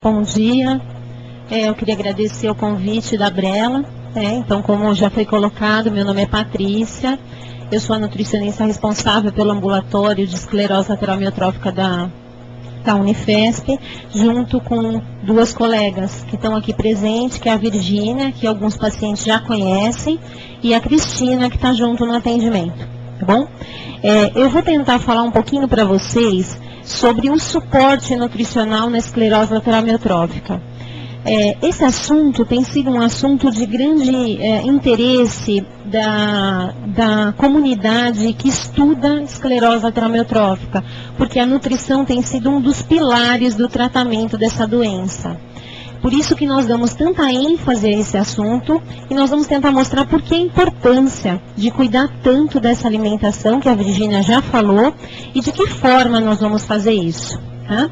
Bom dia. Eu queria agradecer o convite da Brela. Então, como já foi colocado, meu nome é Patrícia. Eu sou a nutricionista responsável pelo ambulatório de esclerose lateral amiotrófica da Unifesp, junto com duas colegas que estão aqui presentes, que é a Virgínia, que alguns pacientes já conhecem, e a Cristina, que está junto no atendimento, tá bom? Eu vou tentar falar um pouquinho para vocês sobre o suporte nutricional na esclerose lateral amiotrófica. Esse assunto tem sido um assunto de grande interesse da comunidade que estuda esclerose lateral amiotrófica, porque a nutrição tem sido um dos pilares do tratamento dessa doença. Por isso que nós damos tanta ênfase a esse assunto e nós vamos tentar mostrar por que a importância de cuidar tanto dessa alimentação, que a Virgínia já falou, e de que forma nós vamos fazer isso. Tá?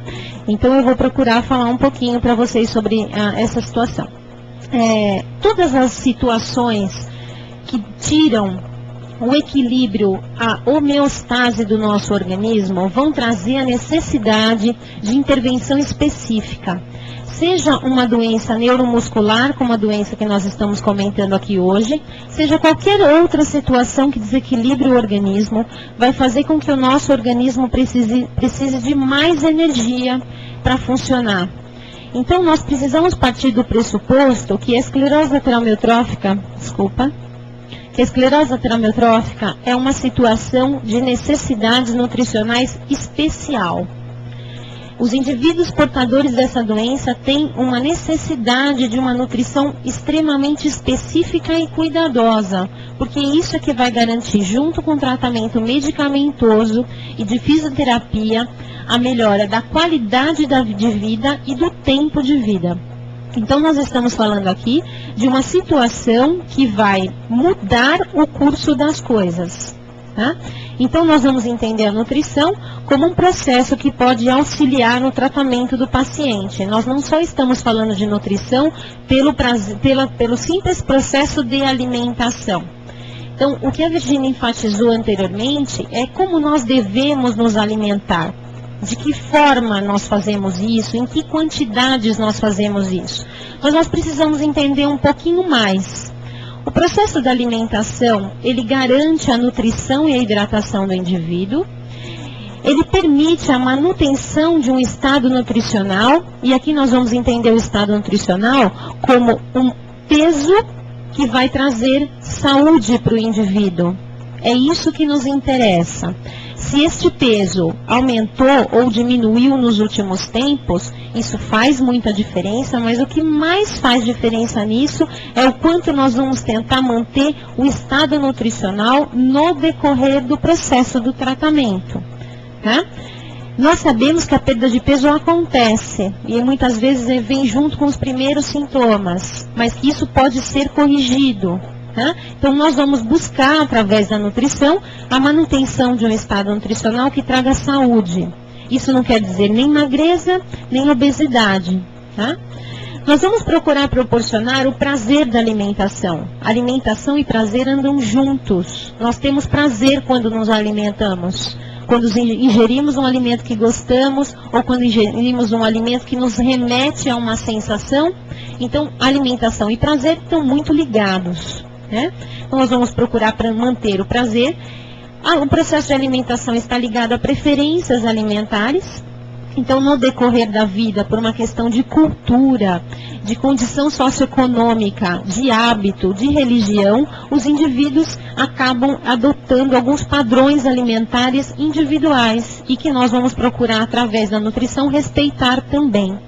Então eu vou procurar falar um pouquinho para vocês sobre essa situação. Todas as situações que tiram o equilíbrio, a homeostase do nosso organismo, vão trazer a necessidade de intervenção específica. Seja uma doença neuromuscular, como a doença que nós estamos comentando aqui hoje, seja qualquer outra situação que desequilibre o organismo, vai fazer com que o nosso organismo precise de mais energia para funcionar. Então, nós precisamos partir do pressuposto que a esclerose lateral amiotrófica, que a esclerose lateral amiotrófica é uma situação de necessidades nutricionais especial. Os indivíduos portadores dessa doença têm uma necessidade de uma nutrição extremamente específica e cuidadosa, porque isso é que vai garantir, junto com o tratamento medicamentoso e de fisioterapia, a melhora da qualidade de vida e do tempo de vida. Então, nós estamos falando aqui de uma situação que vai mudar o curso das coisas. Tá? Então, nós vamos entender a nutrição como um processo que pode auxiliar no tratamento do paciente. Nós não só estamos falando de nutrição pelo simples processo de alimentação. Então, o que a Virgínia enfatizou anteriormente é como nós devemos nos alimentar. De que forma nós fazemos isso, em que quantidades nós fazemos isso. Mas nós precisamos entender um pouquinho mais. O processo da alimentação, ele garante a nutrição e a hidratação do indivíduo, ele permite a manutenção de um estado nutricional, e aqui nós vamos entender o estado nutricional como um peso que vai trazer saúde para o indivíduo. É isso que nos interessa. Se este peso aumentou ou diminuiu nos últimos tempos, isso faz muita diferença, mas o que mais faz diferença nisso é o quanto nós vamos tentar manter o estado nutricional no decorrer do processo do tratamento. Tá? Nós sabemos que a perda de peso acontece e muitas vezes vem junto com os primeiros sintomas, mas que isso pode ser corrigido. Então, nós vamos buscar, através da nutrição, a manutenção de um estado nutricional que traga saúde. Isso não quer dizer nem magreza, nem obesidade. Tá? Nós vamos procurar proporcionar o prazer da alimentação. Alimentação e prazer andam juntos. Nós temos prazer quando nos alimentamos. Quando ingerimos um alimento que gostamos, ou quando ingerimos um alimento que nos remete a uma sensação. Então, alimentação e prazer estão muito ligados. Então, nós vamos procurar para manter o prazer. O processo de alimentação está ligado a preferências alimentares. Então, no decorrer da vida, por uma questão de cultura, de condição socioeconômica, de hábito, de religião, os indivíduos acabam adotando alguns padrões alimentares individuais e que nós vamos procurar, através da nutrição, respeitar também.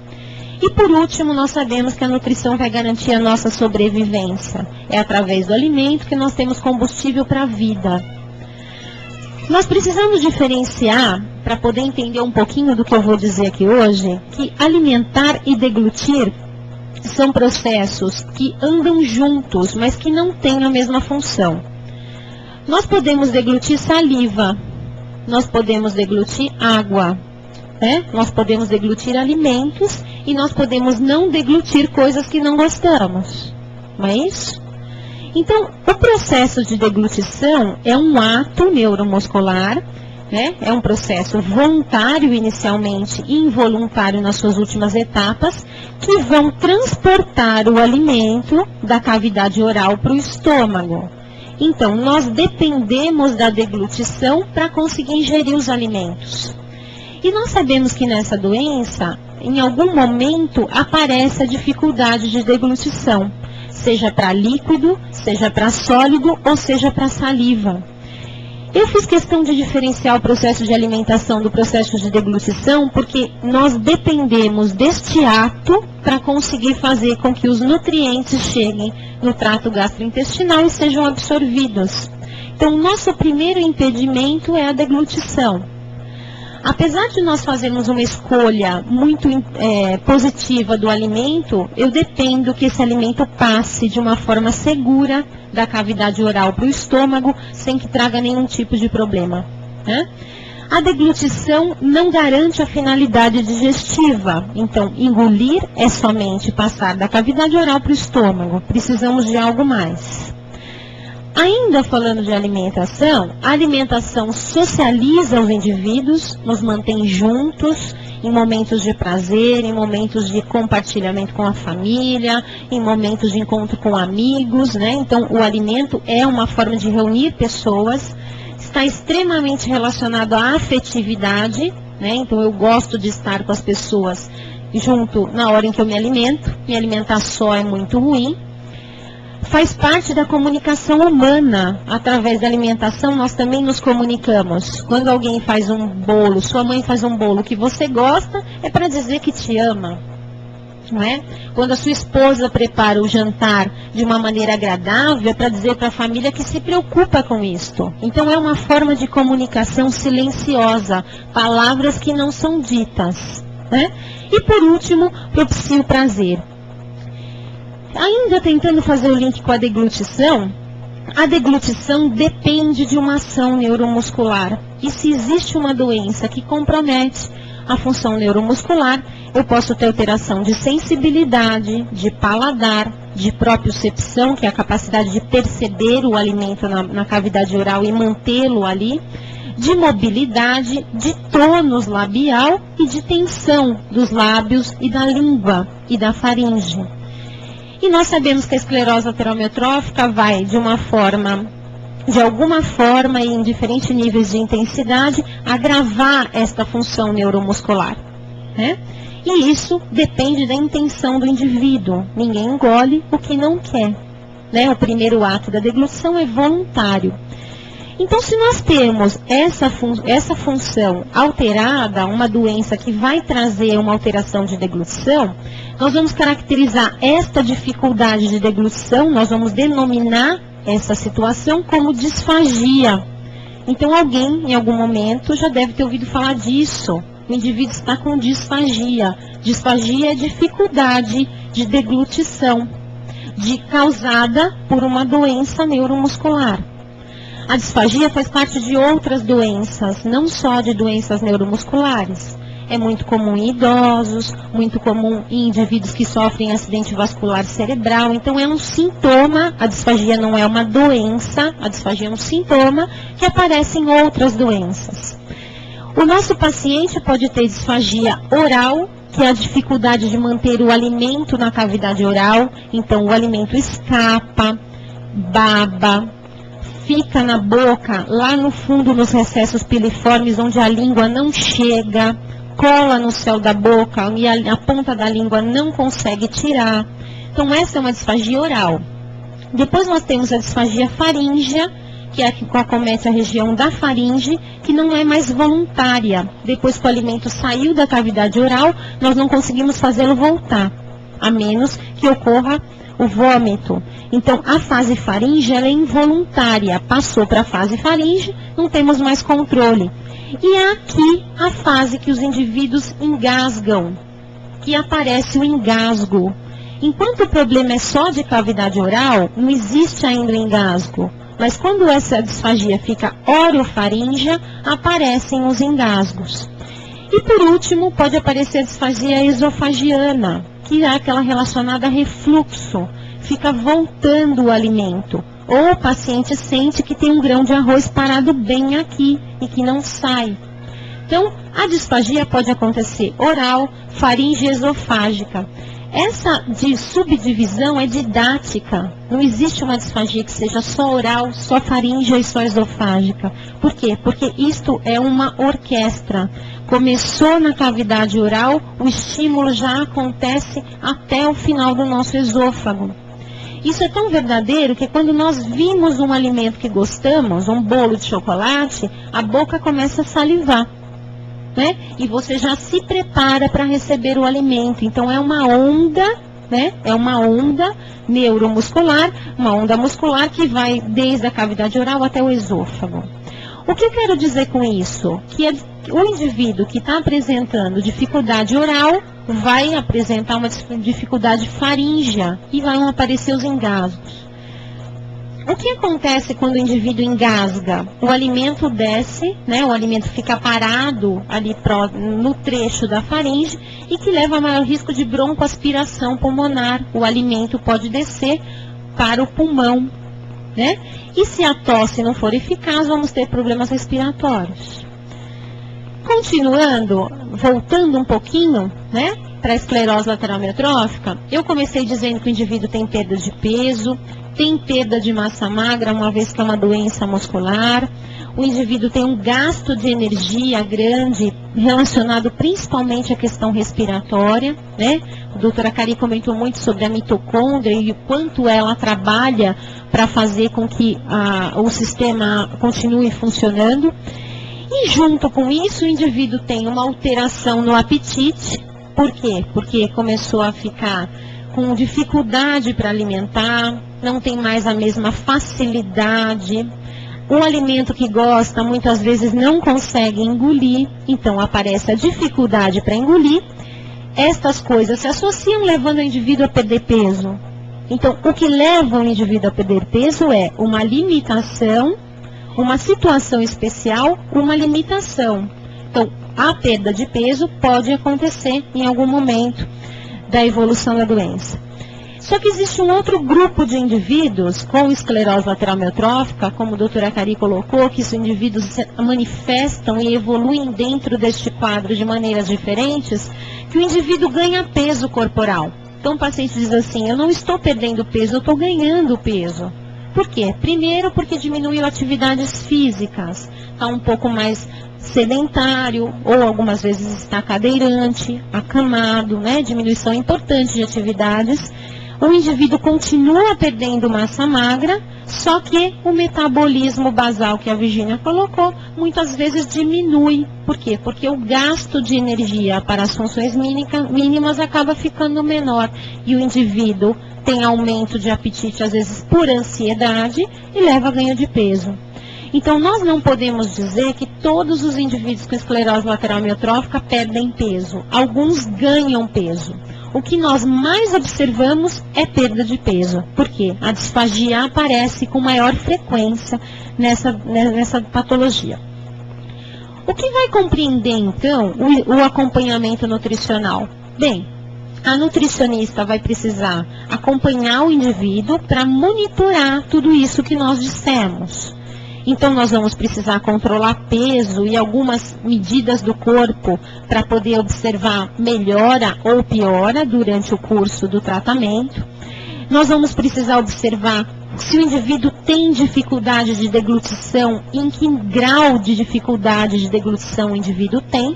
E por último, nós sabemos que a nutrição vai garantir a nossa sobrevivência. É através do alimento que nós temos combustível para a vida. Nós precisamos diferenciar, para poder entender um pouquinho do que eu vou dizer aqui hoje, que alimentar e deglutir são processos que andam juntos, mas que não têm a mesma função. Nós podemos deglutir saliva, nós podemos deglutir água. Nós podemos deglutir alimentos e nós podemos não deglutir coisas que não gostamos. Não é isso? Então, o processo de deglutição é um ato neuromuscular né? É um processo voluntário inicialmente e involuntário nas suas últimas etapas, que vão transportar o alimento da cavidade oral para o estômago. Então, nós dependemos da deglutição para conseguir ingerir os alimentos. E nós sabemos que nessa doença, em algum momento, aparece a dificuldade de deglutição, seja para líquido, seja para sólido ou seja para saliva. Eu fiz questão de diferenciar o processo de alimentação do processo de deglutição, porque nós dependemos deste ato para conseguir fazer com que os nutrientes cheguem no trato gastrointestinal e sejam absorvidos. Então, o nosso primeiro impedimento é a deglutição. Apesar de nós fazermos uma escolha muito positiva do alimento, eu dependo que esse alimento passe de uma forma segura da cavidade oral para o estômago, sem que traga nenhum tipo de problema, né? A deglutição não garante a finalidade digestiva. Então, engolir é somente passar da cavidade oral para o estômago. Precisamos de algo mais. Ainda falando de alimentação, a alimentação socializa os indivíduos, nos mantém juntos, em momentos de prazer, em momentos de compartilhamento com a família, em momentos de encontro com amigos, né? Então, o alimento é uma forma de reunir pessoas, está extremamente relacionado à afetividade, né? Então, eu gosto de estar com as pessoas junto na hora em que eu me alimento. Me alimentar só é muito ruim. Faz parte da comunicação humana. Através da alimentação, nós também nos comunicamos. Quando alguém faz um bolo, sua mãe faz um bolo que você gosta, é para dizer que te ama, não é? Quando a sua esposa prepara o jantar de uma maneira agradável, é para dizer para a família que se preocupa com isto. Então, é uma forma de comunicação silenciosa, palavras que não são ditas, né? E, por último, propicia o prazer. Ainda tentando fazer o link com a deglutição depende de uma ação neuromuscular. E se existe uma doença que compromete a função neuromuscular, eu posso ter alteração de sensibilidade, de paladar, de propriocepção, que é a capacidade de perceber o alimento na cavidade oral e mantê-lo ali, de mobilidade, de tônus labial e de tensão dos lábios e da língua e da faringe. E nós sabemos que a esclerose lateral amiotrófica vai de alguma forma e em diferentes níveis de intensidade, agravar esta função neuromuscular, né? E isso depende da intenção do indivíduo. Ninguém engole o que não quer, né? O primeiro ato da deglutição é voluntário. Então, se nós temos essa função alterada, uma doença que vai trazer uma alteração de deglutição, nós vamos caracterizar esta dificuldade de deglutição, nós vamos denominar essa situação como disfagia. Então, alguém, em algum momento, já deve ter ouvido falar disso. O indivíduo está com disfagia. Disfagia é dificuldade de deglutição, causada por uma doença neuromuscular. A disfagia faz parte de outras doenças, não só de doenças neuromusculares. É muito comum em idosos, muito comum em indivíduos que sofrem acidente vascular cerebral. Então, é um sintoma, a disfagia não é uma doença, a disfagia é um sintoma que aparece em outras doenças. O nosso paciente pode ter disfagia oral, que é a dificuldade de manter o alimento na cavidade oral. Então, o alimento escapa, baba, fica na boca, lá no fundo, nos recessos piliformes, onde a língua não chega, cola no céu da boca e a ponta da língua não consegue tirar. Então, essa é uma disfagia oral. Depois nós temos a disfagia faríngea, que é a que acomete a região da faringe, que não é mais voluntária. Depois que o alimento saiu da cavidade oral, nós não conseguimos fazê-lo voltar, a menos que ocorra o vômito. Então, a fase faringe ela é involuntária. Passou para a fase faringe, não temos mais controle. E é aqui a fase que os indivíduos engasgam, que aparece o engasgo. Enquanto o problema é só de cavidade oral, não existe ainda o engasgo. Mas quando essa disfagia fica orofaríngea, aparecem os engasgos. E por último, pode aparecer a disfagia esofagiana, que é aquela relacionada a refluxo, fica voltando o alimento. Ou o paciente sente que tem um grão de arroz parado bem aqui, e que não sai. Então, a disfagia pode acontecer oral, faríngea e esofágica. Essa de subdivisão é didática. Não existe uma disfagia que seja só oral, só faríngea e só esofágica. Por quê? Porque isto é uma orquestra. Começou na cavidade oral, o estímulo já acontece até o final do nosso esôfago. Isso é tão verdadeiro que quando nós vimos um alimento que gostamos, um bolo de chocolate, a boca começa a salivar. Né? E você já se prepara para receber o alimento. Então é uma onda, né? É uma onda neuromuscular, uma onda muscular que vai desde a cavidade oral até o esôfago. O que eu quero dizer com isso? Que o indivíduo que está apresentando dificuldade oral vai apresentar uma dificuldade faríngea e vão aparecer os engasgos. O que acontece quando o indivíduo engasga? O alimento desce, né? O alimento fica parado ali no trecho da faringe e que leva a maior risco de broncoaspiração pulmonar. O alimento pode descer para o pulmão, né? E se a tosse não for eficaz, vamos ter problemas respiratórios. Continuando, voltando um pouquinho, né? Para a esclerose lateral amiotrófica, eu comecei dizendo que o indivíduo tem perda de peso, tem perda de massa magra, uma vez que é uma doença muscular. O indivíduo tem um gasto de energia grande, relacionado principalmente à questão respiratória, né? A doutora Cari comentou muito sobre a mitocôndria e o quanto ela trabalha para fazer com que o sistema continue funcionando. E junto com isso, o indivíduo tem uma alteração no apetite. Por quê? Porque começou a ficar com dificuldade para alimentar, não tem mais a mesma facilidade. O alimento que gosta, muitas vezes não consegue engolir, então aparece a dificuldade para engolir. Estas coisas se associam, levando o indivíduo a perder peso. Então, o que leva o indivíduo a perder peso é uma limitação, uma situação especial, uma limitação. Então, a perda de peso pode acontecer em algum momento da evolução da doença. Só que existe um outro grupo de indivíduos com esclerose lateral amiotrófica, como a doutora Cari colocou, que esses indivíduos se manifestam e evoluem dentro deste quadro de maneiras diferentes, que o indivíduo ganha peso corporal. Então o paciente diz assim, eu não estou perdendo peso, eu estou ganhando peso. Por quê? Primeiro porque diminuiu atividades físicas, está um pouco mais sedentário, ou algumas vezes está cadeirante, acamado, né? Diminuição importante de atividades. O indivíduo continua perdendo massa magra, só que o metabolismo basal que a Virgínia colocou, muitas vezes diminui. Por quê? Porque o gasto de energia para as funções mínimas acaba ficando menor. E o indivíduo tem aumento de apetite, às vezes por ansiedade, e leva a ganho de peso. Então, nós não podemos dizer que todos os indivíduos com esclerose lateral amiotrófica perdem peso. Alguns ganham peso. O que nós mais observamos é perda de peso. Por quê? A disfagia aparece com maior frequência nessa patologia. O que vai compreender, então, o acompanhamento nutricional? Bem, a nutricionista vai precisar acompanhar o indivíduo para monitorar tudo isso que nós dissemos. Então, nós vamos precisar controlar peso e algumas medidas do corpo para poder observar melhora ou piora durante o curso do tratamento. Nós vamos precisar observar se o indivíduo tem dificuldade de deglutição, em que grau de dificuldade de deglutição o indivíduo tem.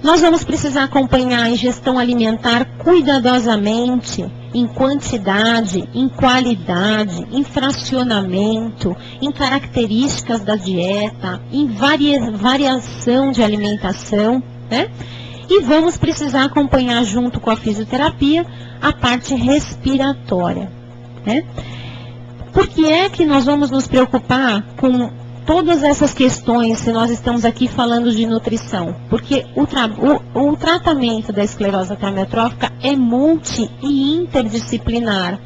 Nós vamos precisar acompanhar a ingestão alimentar cuidadosamente, em quantidade, em qualidade, em fracionamento, em características da dieta, em variação de alimentação, né? E vamos precisar acompanhar junto com a fisioterapia a parte respiratória, né? Por que é que nós vamos nos preocupar com todas essas questões se nós estamos aqui falando de nutrição? Porque o tratamento da esclerose lateral amiotrófica é multi e interdisciplinar.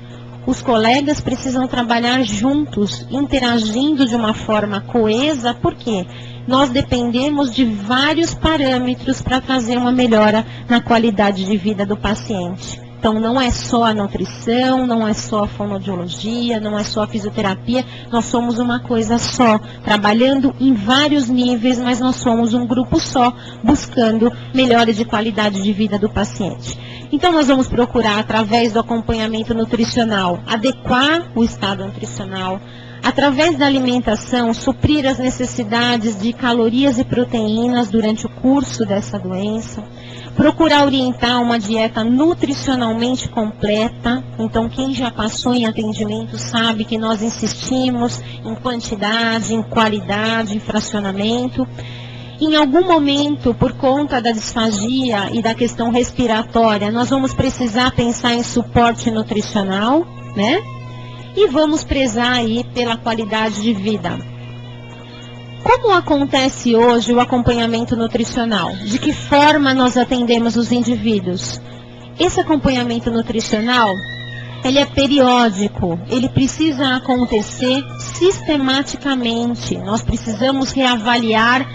Os colegas precisam trabalhar juntos, interagindo de uma forma coesa, porque nós dependemos de vários parâmetros para trazer uma melhora na qualidade de vida do paciente. Então, não é só a nutrição, não é só a fonoaudiologia, não é só a fisioterapia, nós somos uma coisa só, trabalhando em vários níveis, mas nós somos um grupo só, buscando melhora de qualidade de vida do paciente. Então, nós vamos procurar, através do acompanhamento nutricional, adequar o estado nutricional, através da alimentação, suprir as necessidades de calorias e proteínas durante o curso dessa doença, procurar orientar uma dieta nutricionalmente completa. Então, quem já passou em atendimento sabe que nós insistimos em quantidade, em qualidade, em fracionamento. Em algum momento, por conta da disfagia e da questão respiratória, nós vamos precisar pensar em suporte nutricional, né? E vamos prezar aí pela qualidade de vida. Como acontece hoje o acompanhamento nutricional? De que forma nós atendemos os indivíduos? Esse acompanhamento nutricional, ele é periódico, ele precisa acontecer sistematicamente. Nós precisamos reavaliar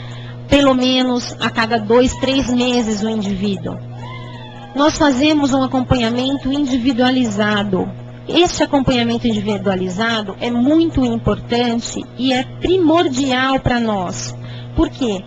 pelo menos a cada 2, 3 meses o indivíduo. Nós fazemos um acompanhamento individualizado. Este acompanhamento individualizado é muito importante e é primordial para nós. Por quê?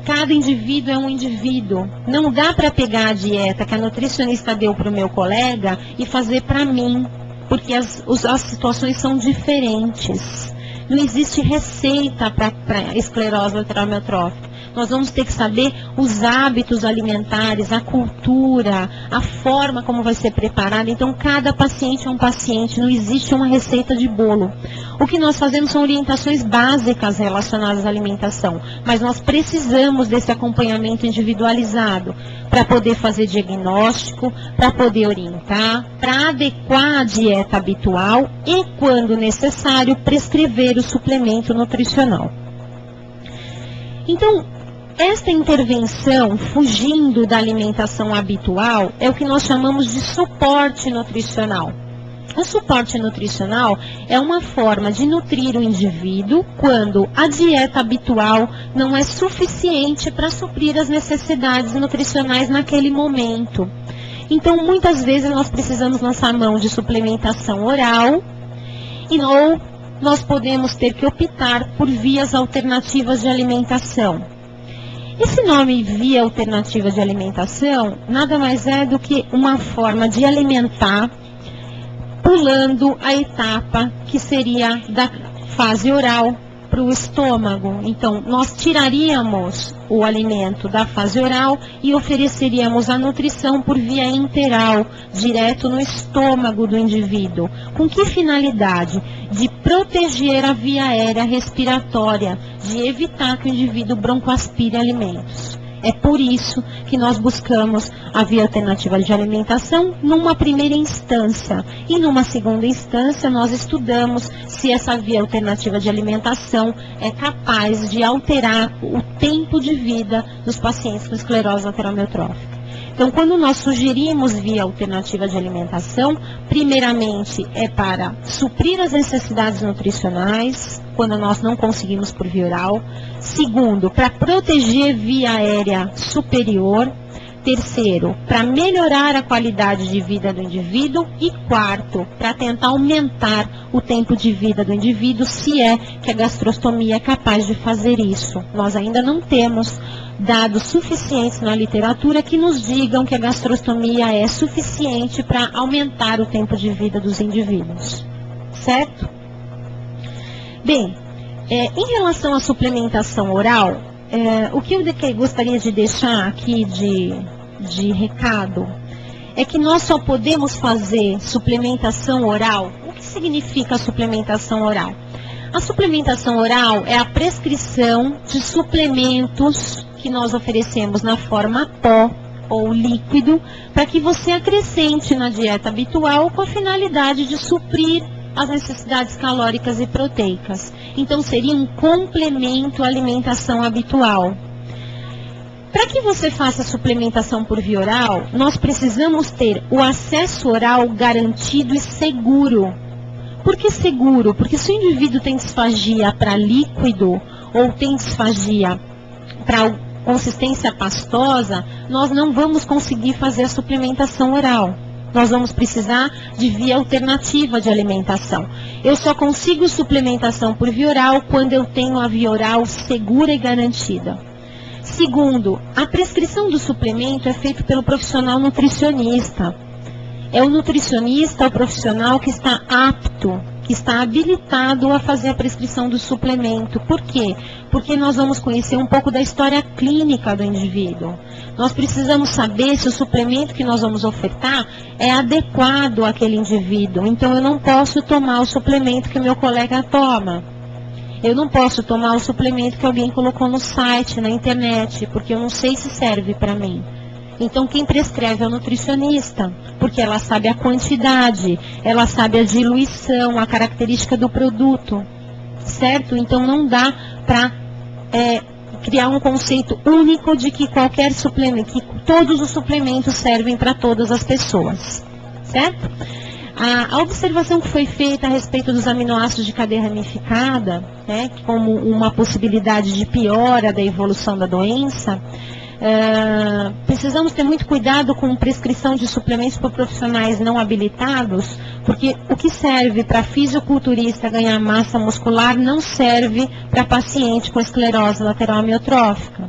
Cada indivíduo é um indivíduo. Não dá para pegar a dieta que a nutricionista deu para o meu colega e fazer para mim, porque as situações são diferentes. Não existe receita para esclerose lateral amiotrófica. Nós vamos ter que saber os hábitos alimentares, a cultura, a forma como vai ser preparada. Então, cada paciente é um paciente, não existe uma receita de bolo. O que nós fazemos são orientações básicas relacionadas à alimentação, mas nós precisamos desse acompanhamento individualizado para poder fazer diagnóstico, para poder orientar, para adequar a dieta habitual e, quando necessário, prescrever o suplemento nutricional. Então, esta intervenção, fugindo da alimentação habitual, é o que nós chamamos de suporte nutricional. O suporte nutricional é uma forma de nutrir o indivíduo quando a dieta habitual não é suficiente para suprir as necessidades nutricionais naquele momento. Então, muitas vezes nós precisamos lançar mão de suplementação oral ou nós podemos ter que optar por vias alternativas de alimentação. Esse nome via alternativa de alimentação nada mais é do que uma forma de alimentar pulando a etapa que seria da fase oral para o estômago. Então, nós tiraríamos o alimento da fase oral e ofereceríamos a nutrição por via enteral, direto no estômago do indivíduo. Com que finalidade? De proteger a via aérea respiratória, de evitar que o indivíduo broncoaspire alimentos. É por isso que nós buscamos a via alternativa de alimentação numa primeira instância. E numa segunda instância, nós estudamos se essa via alternativa de alimentação é capaz de alterar o tempo de vida dos pacientes com esclerose lateral amiotrófica. Então, quando nós sugerimos via alternativa de alimentação, primeiramente é para suprir as necessidades nutricionais, quando nós não conseguimos por via oral. Segundo, para proteger via aérea superior. Terceiro, para melhorar a qualidade de vida do indivíduo. E quarto, para tentar aumentar o tempo de vida do indivíduo, se é que a gastrostomia é capaz de fazer isso. Nós ainda não temos dados suficientes na literatura que nos digam que a gastrostomia é suficiente para aumentar o tempo de vida dos indivíduos. Certo? Bem, em relação à suplementação oral, o que eu gostaria de deixar aqui de recado é que nós só podemos fazer suplementação oral. O que significa a suplementação oral? A suplementação oral é a prescrição de suplementos que nós oferecemos na forma pó ou líquido, para que você acrescente na dieta habitual com a finalidade de suprir as necessidades calóricas e proteicas. Então, seria um complemento à alimentação habitual. Para que você faça a suplementação por via oral, nós precisamos ter o acesso oral garantido e seguro. Por que seguro? Porque se o indivíduo tem disfagia para líquido ou tem disfagia para consistência pastosa, nós não vamos conseguir fazer a suplementação oral. nós vamos precisar de via alternativa de alimentação. Eu só consigo suplementação por via oral quando eu tenho a via oral segura e garantida. Segundo, a prescrição do suplemento é feita pelo profissional nutricionista. É o nutricionista, o profissional que está apto, que está habilitado a fazer a prescrição do suplemento. Por quê? Porque nós vamos conhecer um pouco da história clínica do indivíduo. Nós precisamos saber se o suplemento que nós vamos ofertar é adequado àquele indivíduo. Então, eu não posso tomar o suplemento que o meu colega toma. Eu não posso tomar o suplemento que alguém colocou no site, na internet, porque eu não sei se serve para mim. Então, quem prescreve é o nutricionista, porque ela sabe a quantidade, ela sabe a diluição, a característica do produto, certo? Então, não dá para criar um conceito único de que qualquer suplemento, que todos os suplementos servem para todas as pessoas, certo? A observação que foi feita a respeito dos aminoácidos de cadeia ramificada, né, como uma possibilidade de piora da evolução da doença, precisamos ter muito cuidado com prescrição de suplementos por profissionais não habilitados, porque o que serve para fisiculturista ganhar massa muscular não serve para paciente com esclerose lateral amiotrófica.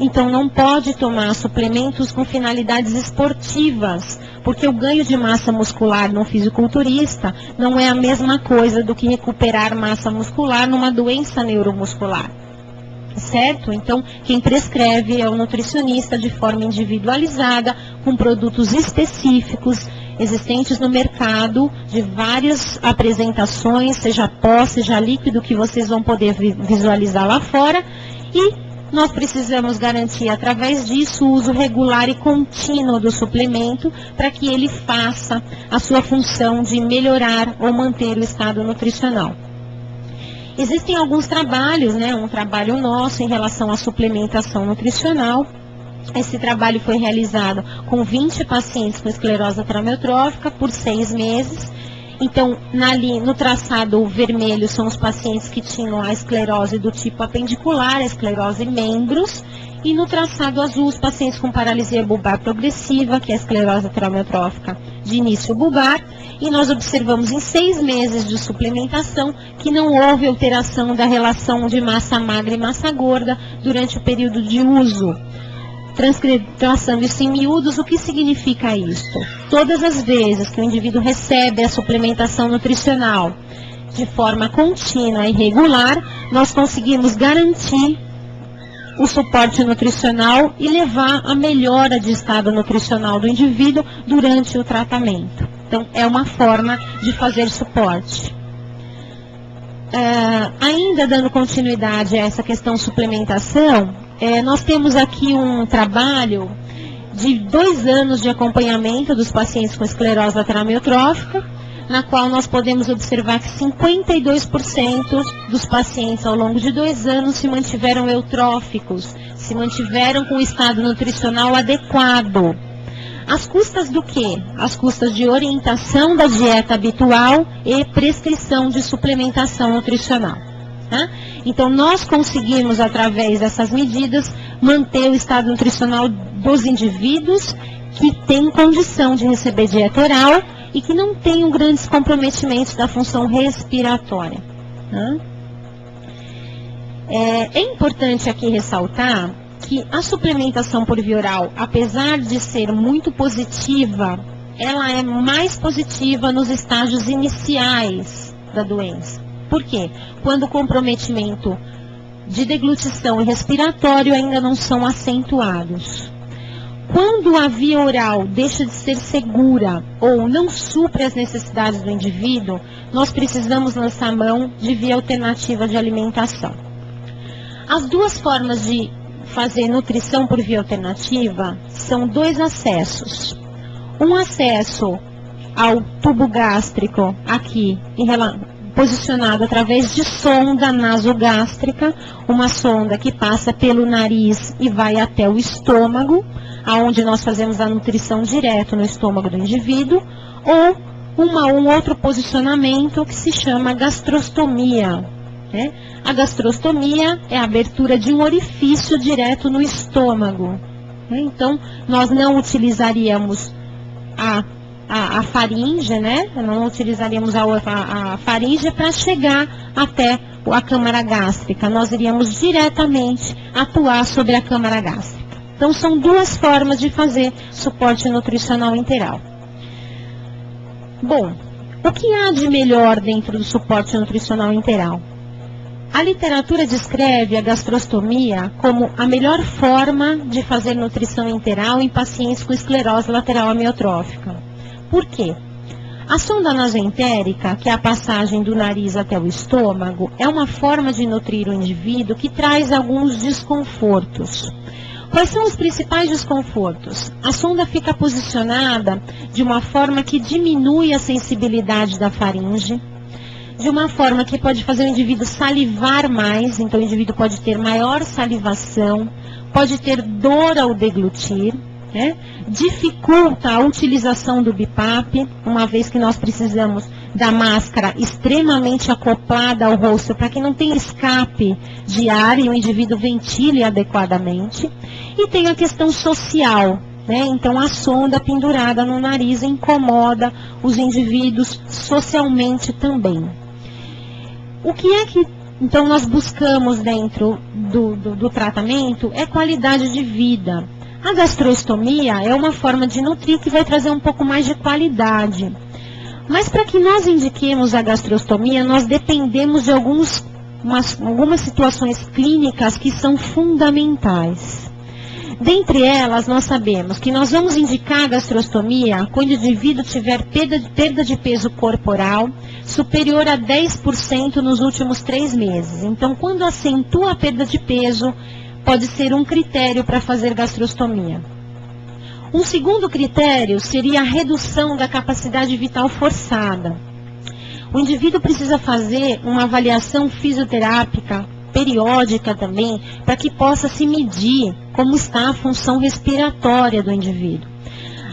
Então não pode tomar suplementos com finalidades esportivas, porque o ganho de massa muscular no fisiculturista não é a mesma coisa do que recuperar massa muscular numa doença neuromuscular. Certo? Então, quem prescreve é o nutricionista de forma individualizada, com produtos específicos, existentes no mercado, de várias apresentações, seja pó, seja líquido, que vocês vão poder visualizar lá fora. E nós precisamos garantir, através disso, o uso regular e contínuo do suplemento, para que ele faça a sua função de melhorar ou manter o estado nutricional. Existem alguns trabalhos, né, um trabalho nosso em relação à suplementação nutricional. Esse trabalho foi realizado com 20 pacientes com esclerose lateral amiotrófica por 6 meses. Então, no traçado vermelho são os pacientes que tinham a esclerose do tipo apendicular, a esclerose membros. E no traçado azul, os pacientes com paralisia bulbar progressiva, que é a esclerose lateral amiotrófica de início bulbar. E nós observamos em 6 meses de suplementação que não houve alteração da relação de massa magra e massa gorda durante o período de uso. Traçando isso em miúdos, o que significa isto? Todas as vezes que o indivíduo recebe a suplementação nutricional de forma contínua e regular, nós conseguimos garantir o suporte nutricional e levar a melhora de estado nutricional do indivíduo durante o tratamento. Então, é uma forma de fazer suporte. Ainda dando continuidade a essa questão suplementação, nós temos aqui um trabalho de 2 anos de acompanhamento dos pacientes com esclerose lateral amiotrófica, na qual nós podemos observar que 52% dos pacientes ao longo de 2 anos se mantiveram eutróficos, se mantiveram com o estado nutricional adequado. Às custas do quê? Às custas de orientação da dieta habitual e prescrição de suplementação nutricional. Tá? Então, nós conseguimos, através dessas medidas, manter o estado nutricional dos indivíduos que têm condição de receber dieta oral e que não tenham grandes comprometimentos da função respiratória. Tá? É importante aqui ressaltar que a suplementação por via oral, apesar de ser muito positiva, ela é mais positiva nos estágios iniciais da doença. Por quê? Quando o comprometimento de deglutição e respiratório ainda não são acentuados. Quando a via oral deixa de ser segura ou não supre as necessidades do indivíduo, nós precisamos lançar mão de via alternativa de alimentação. As 2 formas de fazer nutrição por via alternativa são 2 acessos. Um acesso ao tubo gástrico aqui, posicionado através de sonda nasogástrica, uma sonda que passa pelo nariz e vai até o estômago, aonde nós fazemos a nutrição direto no estômago do indivíduo, ou um outro posicionamento que se chama gastrostomia. Né? A gastrostomia é a abertura de um orifício direto no estômago. Né? Então, nós não utilizaríamos a a faringe, né? Não utilizaríamos a faringe para chegar até a câmara gástrica. Nós iríamos diretamente atuar sobre a câmara gástrica. Então, são duas formas de fazer suporte nutricional enteral. Bom, o que há de melhor dentro do suporte nutricional enteral? A literatura descreve a gastrostomia como a melhor forma de fazer nutrição enteral em pacientes com esclerose lateral amiotrófica. Por quê? A sonda nasoentérica, que é a passagem do nariz até o estômago, é uma forma de nutrir o indivíduo que traz alguns desconfortos. Quais são os principais desconfortos? A sonda fica posicionada de uma forma que diminui a sensibilidade da faringe, de uma forma que pode fazer o indivíduo salivar mais, então o indivíduo pode ter maior salivação, pode ter dor ao deglutir, né? Dificulta a utilização do BIPAP, uma vez que nós precisamos da máscara extremamente acoplada ao rosto para que não tenha escape de ar e o indivíduo ventile adequadamente. E tem a questão social, né? Então a sonda pendurada no nariz incomoda os indivíduos socialmente também. O que é que então nós buscamos dentro do tratamento é qualidade de vida. A gastrostomia é uma forma de nutrir que vai trazer um pouco mais de qualidade. Mas para que nós indiquemos a gastrostomia, nós dependemos de algumas situações clínicas que são fundamentais. Dentre elas, nós sabemos que nós vamos indicar a gastrostomia quando o indivíduo tiver perda de peso corporal superior a 10% nos últimos 3 meses. Então, quando acentua a perda de peso, pode ser um critério para fazer gastrostomia. Um segundo critério seria a redução da capacidade vital forçada. O indivíduo precisa fazer uma avaliação fisioterápica periódica também, para que possa se medir como está a função respiratória do indivíduo.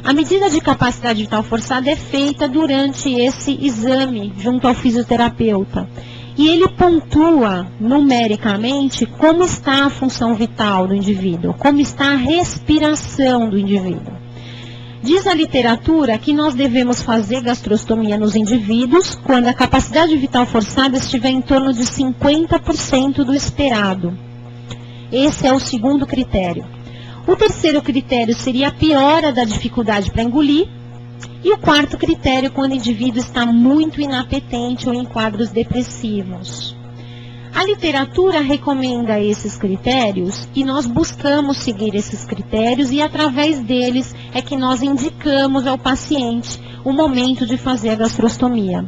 A medida de capacidade vital forçada é feita durante esse exame junto ao fisioterapeuta. E ele pontua numericamente como está a função vital do indivíduo, como está a respiração do indivíduo. Diz a literatura que nós devemos fazer gastrostomia nos indivíduos quando a capacidade vital forçada estiver em torno de 50% do esperado. Esse é o segundo critério. O terceiro critério seria a piora da dificuldade para engolir. E o quarto critério, quando o indivíduo está muito inapetente ou em quadros depressivos. A literatura recomenda esses critérios e nós buscamos seguir esses critérios e através deles é que nós indicamos ao paciente o momento de fazer a gastrostomia.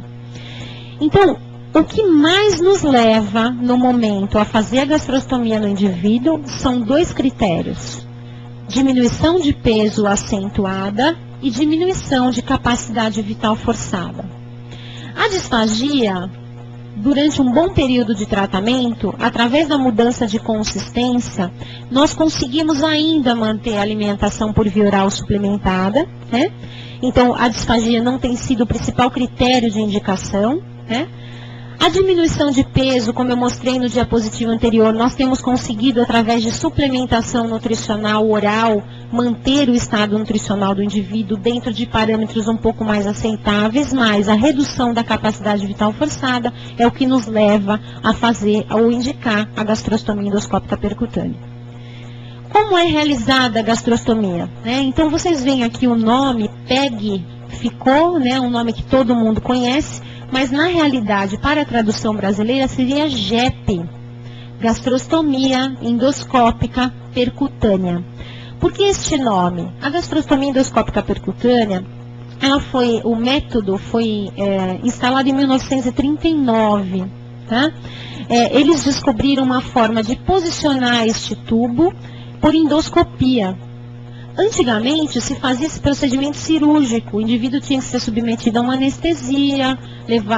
Então, o que mais nos leva no momento a fazer a gastrostomia no indivíduo são 2 critérios: diminuição de peso acentuada e diminuição de capacidade vital forçada. A disfagia, durante um bom período de tratamento, através da mudança de consistência, nós conseguimos ainda manter a alimentação por via oral suplementada, né? Então, a disfagia não tem sido o principal critério de indicação, né? A diminuição de peso, como eu mostrei no diapositivo anterior, nós temos conseguido, através de suplementação nutricional oral, manter o estado nutricional do indivíduo dentro de parâmetros um pouco mais aceitáveis, mas a redução da capacidade vital forçada é o que nos leva a fazer ou indicar a gastrostomia endoscópica percutânea. Como é realizada a gastrostomia? Então, vocês veem aqui o nome, PEG, ficou, um nome que todo mundo conhece, mas na realidade, para a tradução brasileira, seria GEP, gastrostomia endoscópica percutânea. Por que este nome? A gastrostomia endoscópica percutânea, o método foi instalado em 1939. Tá? Eles descobriram uma forma de posicionar este tubo por endoscopia. Antigamente se fazia esse procedimento cirúrgico, o indivíduo tinha que ser submetido a uma anestesia,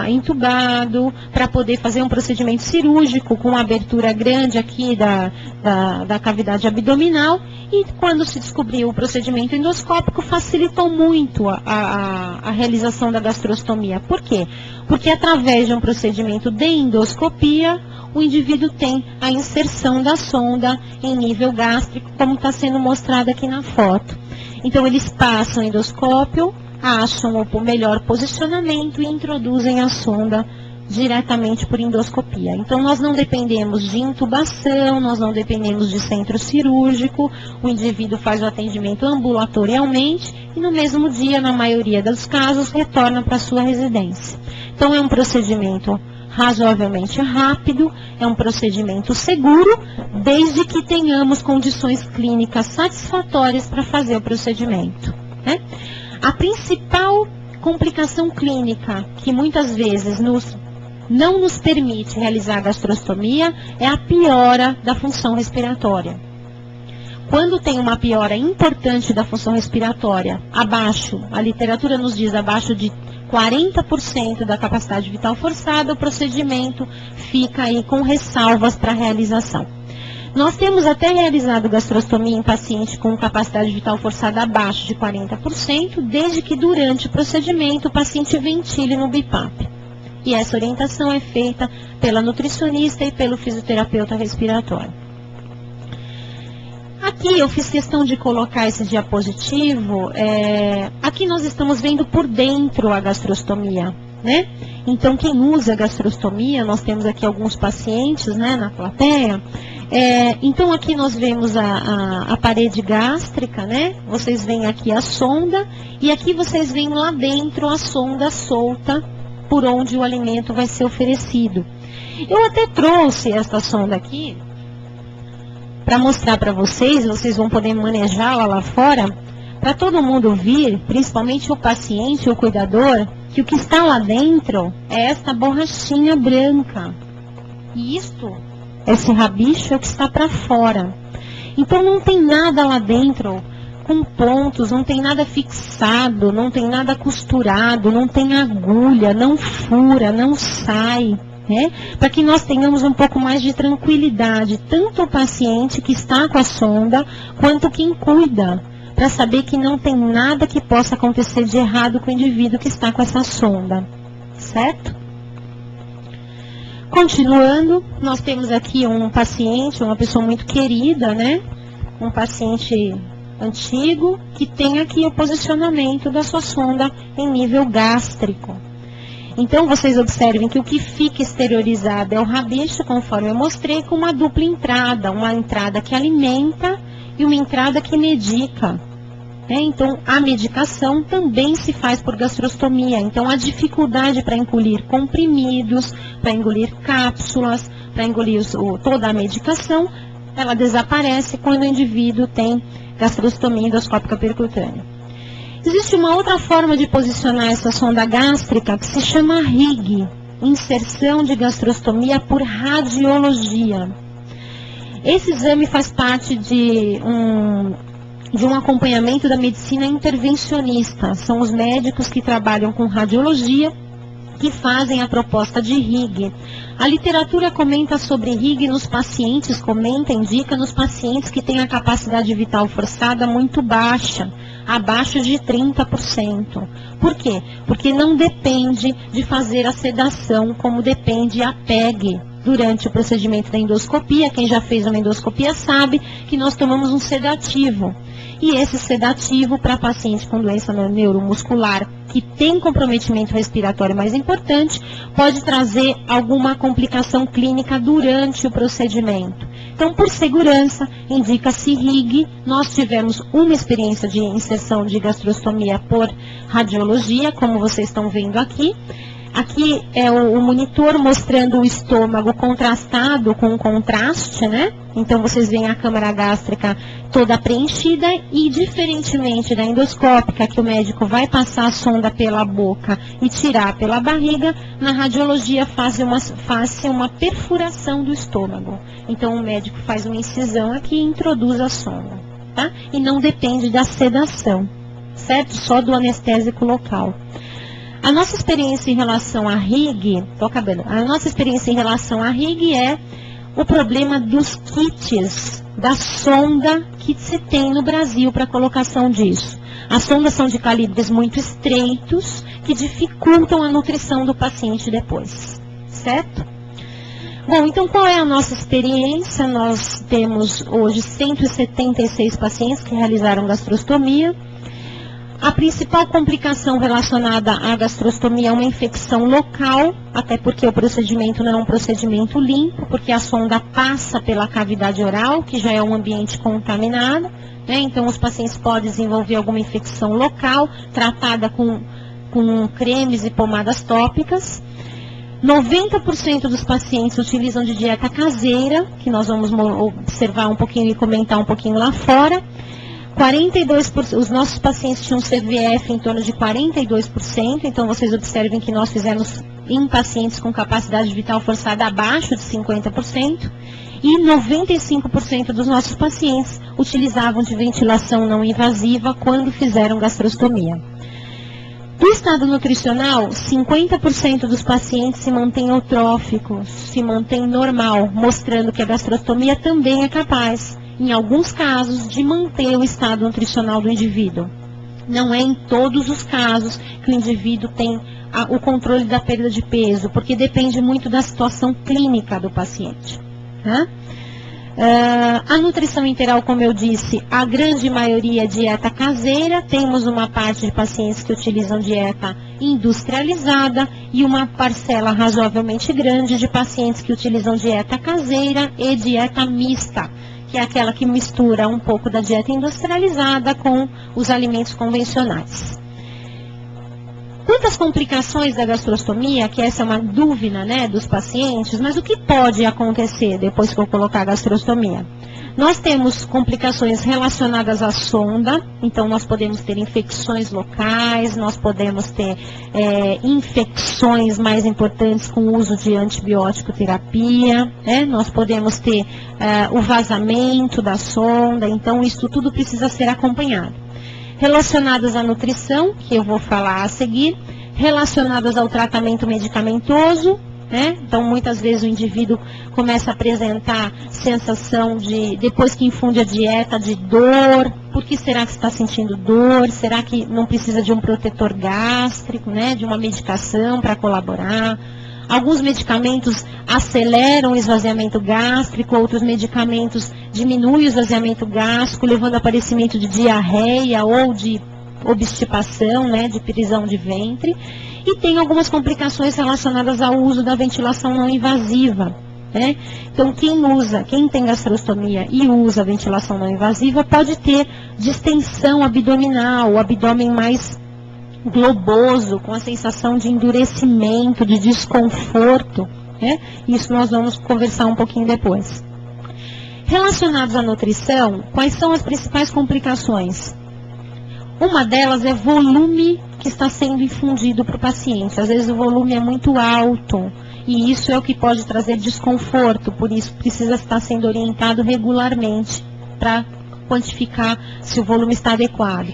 entubado, para poder fazer um procedimento cirúrgico com uma abertura grande aqui da cavidade abdominal, e quando se descobriu o procedimento endoscópico, facilitou muito a realização da gastrostomia. Por quê? Porque através de um procedimento de endoscopia, o indivíduo tem a inserção da sonda em nível gástrico, como está sendo mostrado aqui na foto. Então, eles passam o endoscópio acham o melhor posicionamento e introduzem a sonda diretamente por endoscopia. Então, nós não dependemos de intubação, nós não dependemos de centro cirúrgico, o indivíduo faz o atendimento ambulatorialmente e no mesmo dia, na maioria dos casos, retorna para a sua residência. Então, é um procedimento razoavelmente rápido, é um procedimento seguro, desde que tenhamos condições clínicas satisfatórias para fazer o procedimento, né? A principal complicação clínica que muitas vezes não nos permite realizar a gastrostomia é a piora da função respiratória. Quando tem uma piora importante da função respiratória, abaixo, a literatura nos diz abaixo de 40% da capacidade vital forçada, o procedimento fica aí com ressalvas para a realização. Nós temos até realizado gastrostomia em paciente com capacidade vital forçada abaixo de 40%, desde que durante o procedimento o paciente ventile no BiPAP. E essa orientação é feita pela nutricionista e pelo fisioterapeuta respiratório. Aqui eu fiz questão de colocar esse diapositivo, aqui nós estamos vendo por dentro a gastrostomia, né? Então quem usa a gastrostomia, nós temos aqui alguns pacientes, né, na plateia, então aqui nós vemos a parede gástrica, né? Vocês veem aqui a sonda e aqui vocês veem lá dentro a sonda solta por onde o alimento vai ser oferecido. Eu até trouxe esta sonda aqui para mostrar para vocês, vocês vão poder manejá-la lá fora, para todo mundo ver, principalmente o paciente, o cuidador, que o que está lá dentro é esta borrachinha branca. E isto, esse rabicho é o que está para fora. Então não tem nada lá dentro com pontos, não tem nada fixado, não tem nada costurado, não tem agulha, não fura, não sai, né? Para que nós tenhamos um pouco mais de tranquilidade, tanto o paciente que está com a sonda, quanto quem cuida, para saber que não tem nada que possa acontecer de errado com o indivíduo que está com essa sonda, certo? Continuando, nós temos aqui um paciente, uma pessoa muito querida, né? Um paciente antigo, que tem aqui o posicionamento da sua sonda em nível gástrico. Então, vocês observem que o que fica exteriorizado é o rabicho, conforme eu mostrei, com uma dupla entrada. Uma entrada que alimenta e uma entrada que medica. Então, a medicação também se faz por gastrostomia. Então, a dificuldade para engolir comprimidos, para engolir cápsulas, para engolir toda a medicação, ela desaparece quando o indivíduo tem gastrostomia endoscópica percutânea. Existe uma outra forma de posicionar essa sonda gástrica que se chama RIG, inserção de gastrostomia por radiologia. Esse exame faz parte de um acompanhamento da medicina intervencionista. São os médicos que trabalham com radiologia que fazem a proposta de RIG. A literatura comenta sobre RIG nos pacientes, indica nos pacientes que têm a capacidade vital forçada muito baixa, abaixo de 30%. Por quê? Porque não depende de fazer a sedação como depende a PEG. Durante o procedimento da endoscopia, quem já fez uma endoscopia sabe que nós tomamos um sedativo. E esse sedativo, para paciente com doença neuromuscular, que tem comprometimento respiratório mais importante, pode trazer alguma complicação clínica durante o procedimento. Então, por segurança, indica-se RIG. Nós tivemos uma experiência de inserção de gastrostomia por radiologia, como vocês estão vendo aqui. Aqui é o monitor mostrando o estômago contrastado com contraste, né? Então, vocês veem a câmara gástrica toda preenchida e, diferentemente da endoscópica, que o médico vai passar a sonda pela boca e tirar pela barriga, na radiologia faz uma perfuração do estômago. Então, o médico faz uma incisão aqui e introduz a sonda, tá? E não depende da sedação, certo? Só do anestésico local. A nossa experiência em relação a RIG, a nossa experiência em relação a RIG é o problema dos kits, da sonda que se tem no Brasil para colocação disso. As sondas são de calibres muito estreitos, que dificultam a nutrição do paciente depois, certo? Bom, então qual é a nossa experiência? Nós temos hoje 176 pacientes que realizaram gastrostomia. A principal complicação relacionada à gastrostomia é uma infecção local, até porque o procedimento não é um procedimento limpo, porque a sonda passa pela cavidade oral, que já é um ambiente contaminado, né? Então os pacientes podem desenvolver alguma infecção local, tratada com cremes e pomadas tópicas. 90% dos pacientes utilizam de dieta caseira, que nós vamos observar um pouquinho e comentar um pouquinho lá fora. 42%, os nossos pacientes tinham CVF em torno de 42%, então vocês observem que nós fizemos em pacientes com capacidade vital forçada abaixo de 50%, e 95% dos nossos pacientes utilizavam de ventilação não invasiva quando fizeram gastrostomia. Do estado nutricional, 50% dos pacientes se mantêm eutróficos, se mantém normal, mostrando que a gastrostomia também é capaz, em alguns casos, de manter o estado nutricional do indivíduo. Não é em todos os casos que o indivíduo tem o controle da perda de peso, porque depende muito da situação clínica do paciente, né? A nutrição integral, como eu disse, a grande maioria é dieta caseira, temos uma parte de pacientes que utilizam dieta industrializada e uma parcela razoavelmente grande de pacientes que utilizam dieta caseira e dieta mista, que é aquela que mistura um pouco da dieta industrializada com os alimentos convencionais. Quantas complicações da gastrostomia, que essa é uma dúvida, né, dos pacientes, mas o que pode acontecer depois que eu colocar a gastrostomia? Nós temos complicações relacionadas à sonda, então nós podemos ter infecções locais, nós podemos ter infecções mais importantes com o uso de antibiótico terapia, né? Nós podemos ter o vazamento da sonda, então isso tudo precisa ser acompanhado. Relacionadas à nutrição, que eu vou falar a seguir, relacionadas ao tratamento medicamentoso, né? Então, muitas vezes o indivíduo começa a apresentar sensação de, depois que infunde a dieta, de dor. Por que será que está sentindo dor? Será que não precisa de um protetor gástrico, né? De uma medicação para colaborar? Alguns medicamentos aceleram o esvaziamento gástrico, outros medicamentos diminuem o esvaziamento gástrico, levando ao aparecimento de diarreia ou de obstipação, né, de prisão de ventre. E tem algumas complicações relacionadas ao uso da ventilação não invasiva, né? Então, quem tem gastrostomia e usa a ventilação não invasiva pode ter distensão abdominal, o abdômen mais globoso, com a sensação de endurecimento, de desconforto, né? Isso nós vamos conversar um pouquinho depois. Relacionados à nutrição, quais são as principais complicações? Uma delas é volume que está sendo infundido para o paciente. Às vezes o volume é muito alto e isso é o que pode trazer desconforto, por isso precisa estar sendo orientado regularmente para quantificar se o volume está adequado.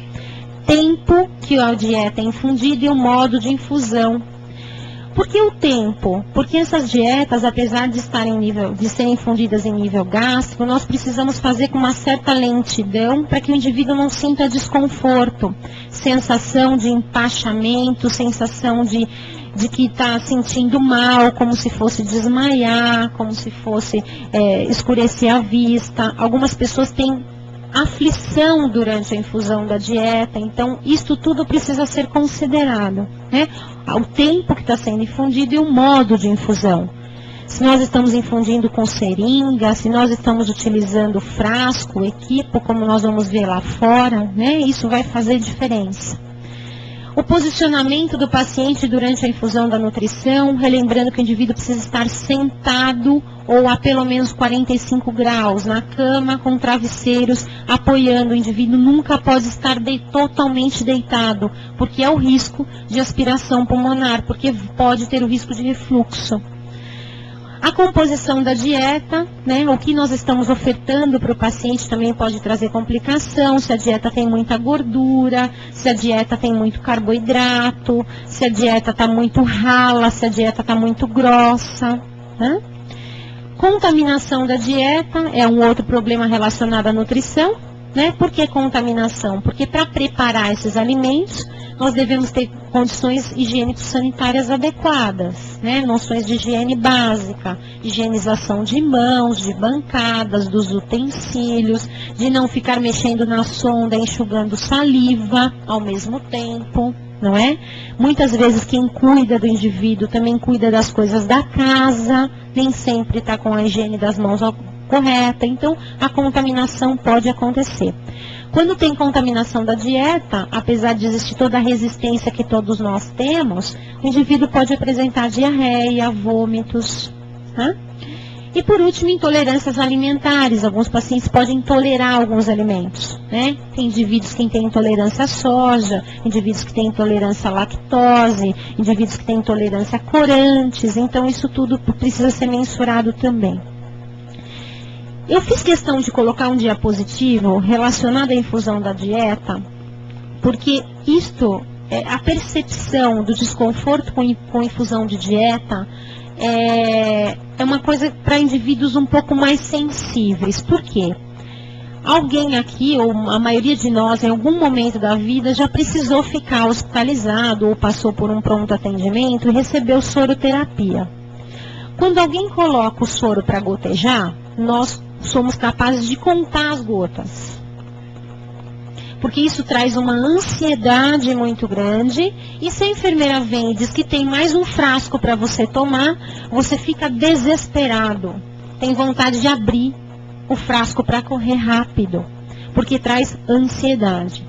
Tempo que a dieta é infundida e o modo de infusão. Por que o tempo? Porque essas dietas, apesar de serem infundidas em nível gástrico, nós precisamos fazer com uma certa lentidão para que o indivíduo não sinta desconforto, sensação de empachamento, sensação de que está sentindo mal, como se fosse desmaiar, como se fosse escurecer a vista. Algumas pessoas têm aflição durante a infusão da dieta, então isso tudo precisa ser considerado, né? O tempo que está sendo infundido e o modo de infusão. Se nós estamos infundindo com seringa, se nós estamos utilizando frasco, equipo, como nós vamos ver lá fora, né? Isso vai fazer diferença. O posicionamento do paciente durante a infusão da nutrição, relembrando que o indivíduo precisa estar sentado ou a pelo menos 45 graus, na cama, com travesseiros, apoiando. O indivíduo nunca pode estar totalmente deitado, porque é o risco de aspiração pulmonar, porque pode ter o risco de refluxo. A composição da dieta, né, o que nós estamos ofertando para o paciente também pode trazer complicação, se a dieta tem muita gordura, se a dieta tem muito carboidrato, se a dieta está muito rala, se a dieta está muito grossa, né? Contaminação da dieta é um outro problema relacionado à nutrição, né? Por que contaminação? Porque para preparar esses alimentos, nós devemos ter condições higiênico-sanitárias adequadas, né? Noções de higiene básica, higienização de mãos, de bancadas, dos utensílios, de não ficar mexendo na sonda, enxugando saliva ao mesmo tempo, não é? Muitas vezes quem cuida do indivíduo também cuida das coisas da casa, nem sempre está com a higiene das mãos correta, então a contaminação pode acontecer. Quando tem contaminação da dieta, apesar de existir toda a resistência que todos nós temos, o indivíduo pode apresentar diarreia, vômitos, tá? E por último, intolerâncias alimentares. Alguns pacientes podem tolerar alguns alimentos, né? Tem indivíduos que têm intolerância à soja, indivíduos que têm intolerância à lactose, indivíduos que têm intolerância a corantes, então isso tudo precisa ser mensurado também. Eu fiz questão de colocar um diapositivo relacionado à infusão da dieta, porque a percepção do desconforto com infusão de dieta é uma coisa para indivíduos um pouco mais sensíveis. Por quê? Alguém aqui, ou a maioria de nós, em algum momento da vida, já precisou ficar hospitalizado ou passou por um pronto atendimento e recebeu soroterapia. Quando alguém coloca o soro para gotejar, nós somos capazes de contar as gotas. Porque isso traz uma ansiedade muito grande, e se a enfermeira vem e diz que tem mais um frasco para você tomar, você fica desesperado. Tem vontade de abrir o frasco para correr rápido, porque traz ansiedade.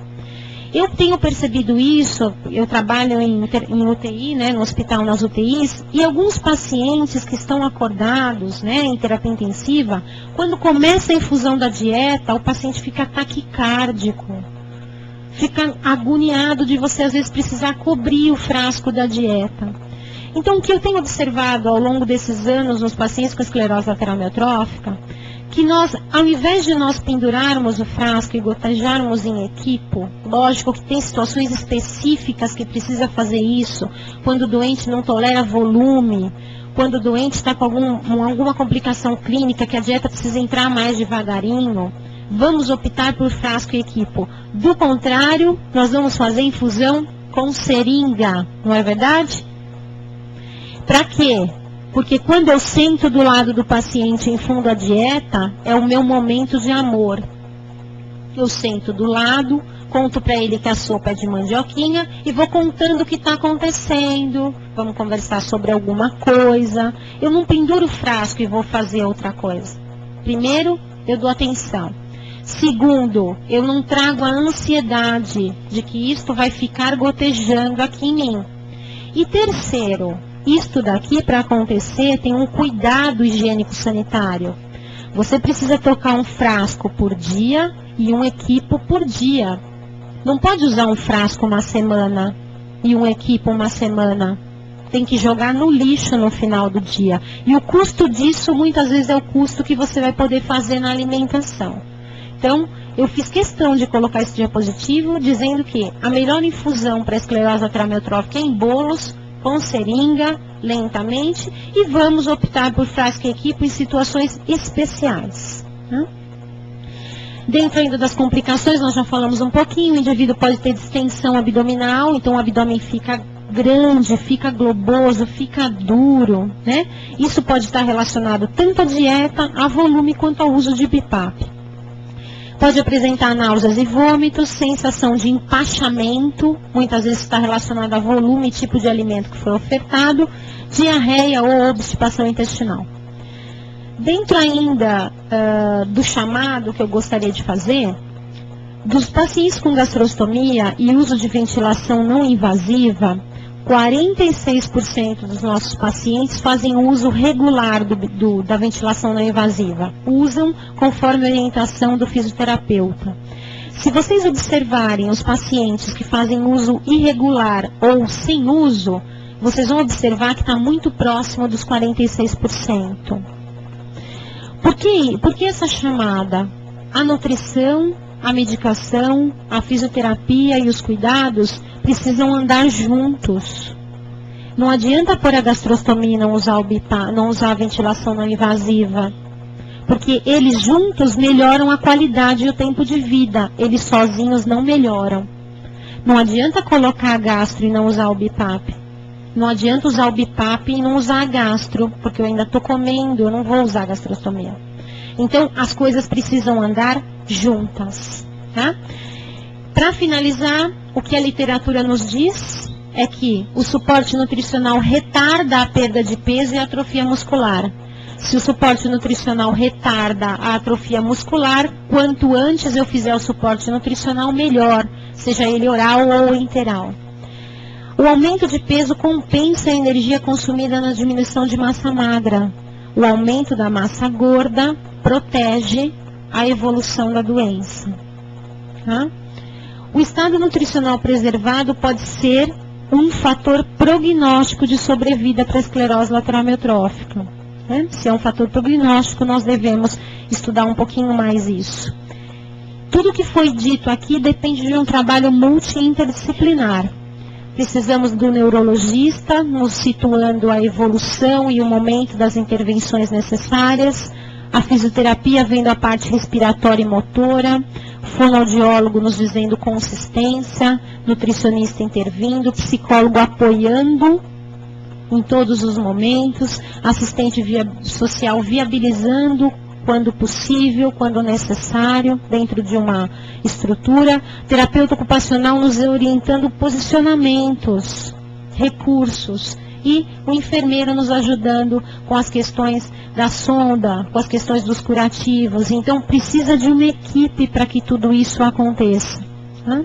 Eu tenho percebido isso, eu trabalho em UTI, né, no hospital, nas UTIs, e alguns pacientes que estão acordados, né, em terapia intensiva, quando começa a infusão da dieta, o paciente fica taquicárdico, fica agoniado de você às vezes precisar cobrir o frasco da dieta. Então, o que eu tenho observado ao longo desses anos nos pacientes com esclerose lateral amiotrófica, que nós, ao invés de nós pendurarmos o frasco e gotejarmos em equipo, lógico que tem situações específicas que precisa fazer isso, quando o doente não tolera volume, quando o doente está com alguma complicação clínica que a dieta precisa entrar mais devagarinho, vamos optar por frasco e equipo. Do contrário, nós vamos fazer infusão com seringa, não é verdade? Para quê? Porque quando eu sento do lado do paciente e infundo a dieta, é o meu momento de amor. Eu sento do lado, conto para ele que a sopa é de mandioquinha e vou contando o que está acontecendo. Vamos conversar sobre alguma coisa. Eu não penduro o frasco e vou fazer outra coisa. Primeiro, eu dou atenção. Segundo, eu não trago a ansiedade de que isto vai ficar gotejando aqui em mim. E terceiro, isto daqui, para acontecer, tem um cuidado higiênico-sanitário. Você precisa trocar um frasco por dia e um equipo por dia. Não pode usar um frasco uma semana e um equipo uma semana. Tem que jogar no lixo no final do dia. E o custo disso, muitas vezes, é o custo que você vai poder fazer na alimentação. Então, eu fiz questão de colocar esse diapositivo, dizendo que a melhor infusão para a esclerose lateral amiotrófica é em bolos, com seringa, lentamente, e vamos optar por frasco e equipo em situações especiais. Né? Dentro ainda das complicações, nós já falamos um pouquinho, o indivíduo pode ter distensão abdominal, então o abdômen fica grande, fica globoso, fica duro, né? Isso pode estar relacionado tanto à dieta, a volume, quanto ao uso de BIPAP. Pode apresentar náuseas e vômitos, sensação de empachamento, muitas vezes está relacionado a volume e tipo de alimento que foi ofertado, diarreia ou obstipação intestinal. Dentro ainda do chamado que eu gostaria de fazer, dos pacientes com gastrostomia e uso de ventilação não invasiva, 46% dos nossos pacientes fazem uso regular da ventilação não invasiva. Usam conforme a orientação do fisioterapeuta. Se vocês observarem os pacientes que fazem uso irregular ou sem uso, vocês vão observar que está muito próximo dos 46%. Por que essa chamada? A nutrição, a medicação, a fisioterapia e os cuidados precisam andar juntos. Não adianta pôr a gastrostomia e não usar o BIPA, não usar a ventilação não invasiva. Porque eles juntos melhoram a qualidade e o tempo de vida. Eles sozinhos não melhoram. Não adianta colocar a gastro e não usar o BIPAP. Não adianta usar o BIPAP e não usar a gastro, porque eu ainda estou comendo, eu não vou usar a gastrostomia. Então, as coisas precisam andar juntas, tá? Para finalizar, o que a literatura nos diz é que o suporte nutricional retarda a perda de peso e a atrofia muscular. Se o suporte nutricional retarda a atrofia muscular, quanto antes eu fizer o suporte nutricional, melhor, seja ele oral ou interal. O aumento de peso compensa a energia consumida na diminuição de massa magra. O aumento da massa gorda protege a evolução da doença. Tá? O estado nutricional preservado pode ser um fator prognóstico de sobrevida para a esclerose lateral amiotrófica. Né? Se é um fator prognóstico, nós devemos estudar um pouquinho mais isso. Tudo que foi dito aqui depende de um trabalho multi-interdisciplinar. Precisamos do neurologista, nos situando a evolução e o momento das intervenções necessárias, a fisioterapia vendo a parte respiratória e motora, fonoaudiólogo nos dizendo consistência, nutricionista intervindo, psicólogo apoiando em todos os momentos, assistente social viabilizando quando possível, quando necessário, dentro de uma estrutura, terapeuta ocupacional nos orientando posicionamentos, recursos, e o enfermeiro nos ajudando com as questões da sonda, com as questões dos curativos. Então, precisa de uma equipe para que tudo isso aconteça. Tá?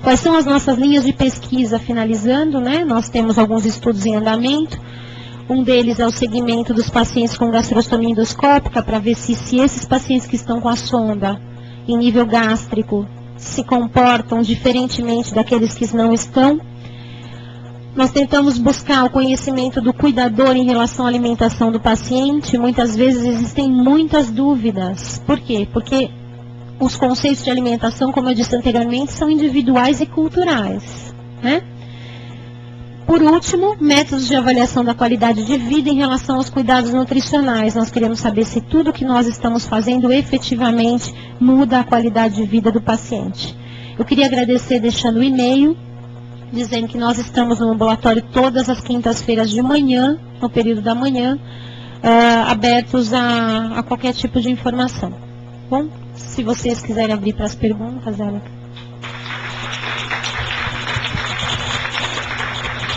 Quais são as nossas linhas de pesquisa? Finalizando, né? Nós temos alguns estudos em andamento. Um deles é o segmento dos pacientes com gastrostomia endoscópica, para ver se esses pacientes que estão com a sonda em nível gástrico se comportam diferentemente daqueles que não estão. Nós tentamos buscar o conhecimento do cuidador em relação à alimentação do paciente. Muitas vezes existem muitas dúvidas. Por quê? Porque os conceitos de alimentação, como eu disse anteriormente, são individuais e culturais, né? Por último, métodos de avaliação da qualidade de vida em relação aos cuidados nutricionais. Nós queremos saber se tudo que nós estamos fazendo efetivamente muda a qualidade de vida do paciente. Eu queria agradecer deixando o e-mail, dizendo que nós estamos no ambulatório todas as quintas-feiras de manhã, no período da manhã, abertos a qualquer tipo de informação. Bom, se vocês quiserem abrir para as perguntas, Érica.